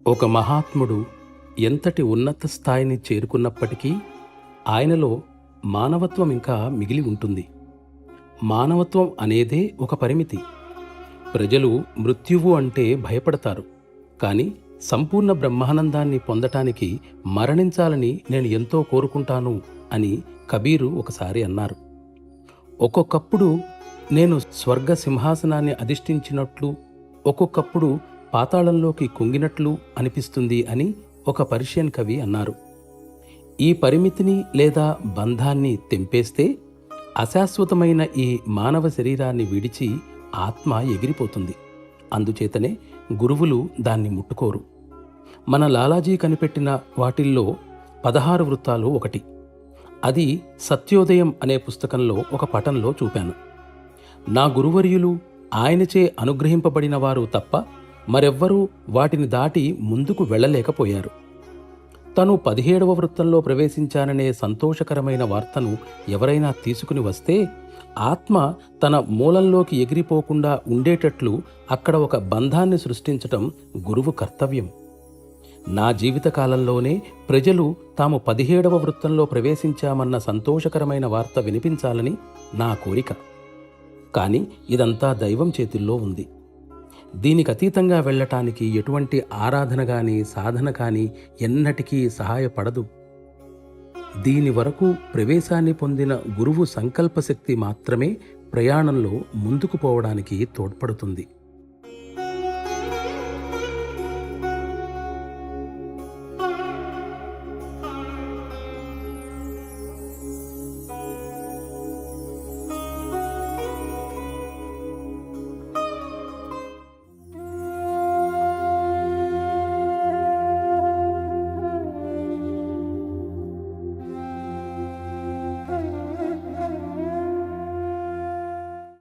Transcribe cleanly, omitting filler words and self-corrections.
ఒక మహాత్ముడు ఎంతటి ఉన్నత స్థాయిని చేరుకున్నప్పటికీ ఆయనలో మానవత్వం ఇంకా మిగిలి ఉంటుంది. మానవత్వం అనేదే ఒక పరిమితి. ప్రజలు మృత్యువు అంటే భయపడతారు, కానీ సంపూర్ణ బ్రహ్మానందాన్ని పొందటానికి మరణించాలని నేను ఎంతో కోరుకుంటాను అని కబీరు ఒకసారి అన్నారు. ఒక్కొక్కప్పుడు నేను స్వర్గ సింహాసనాన్ని అధిష్ఠించినట్లు, ఒక్కొక్కప్పుడు పాతాళంలోకి కుంగినట్లు అనిపిస్తుంది అని ఒక పర్షియన్ కవి అన్నారు. ఈ పరిమితిని లేదా బంధాన్ని తెంపేస్తే అశాశ్వతమైన ఈ మానవ శరీరాన్ని విడిచి ఆత్మ ఎగిరిపోతుంది. అందుచేతనే గురువులు దాన్ని ముట్టుకోరు. మన లాలాజీ కనిపెట్టిన వాటిల్లో 16 వృత్తాలు ఒకటి. అది సత్యోదయం అనే పుస్తకంలో ఒక పటంలో చూపాను. నా గురువర్యులు ఆయనచే అనుగ్రహింపబడిన వారు తప్ప మరెవ్వరూ వాటిని దాటి ముందుకు వెళ్ళలేకపోయారు. తను 17వ వృత్తంలో ప్రవేశించాననే సంతోషకరమైన వార్తను ఎవరైనా తీసుకుని వస్తే ఆత్మ తన మూలంలోకి ఎగిరిపోకుండా ఉండేటట్లు అక్కడ ఒక బంధాన్ని సృష్టించటం గురువు కర్తవ్యం. నా జీవితకాలంలోనే ప్రజలు తాము 17వ వృత్తంలో ప్రవేశించామన్న సంతోషకరమైన వార్త వినిపించాలని నా కోరిక. కానీ ఇదంతా దైవం చేతుల్లో ఉంది. దీనికి అతీతంగా వెళ్ళటానికి ఎటువంటి ఆరాధన కానీ సాధన కానీ ఎన్నటికీ సహాయపడదు. దీని వరకు ప్రవేశాన్ని పొందిన గురువు సంకల్పశక్తి మాత్రమే ప్రయాణంలో ముందుకు పోవడానికి తోడ్పడుతుంది.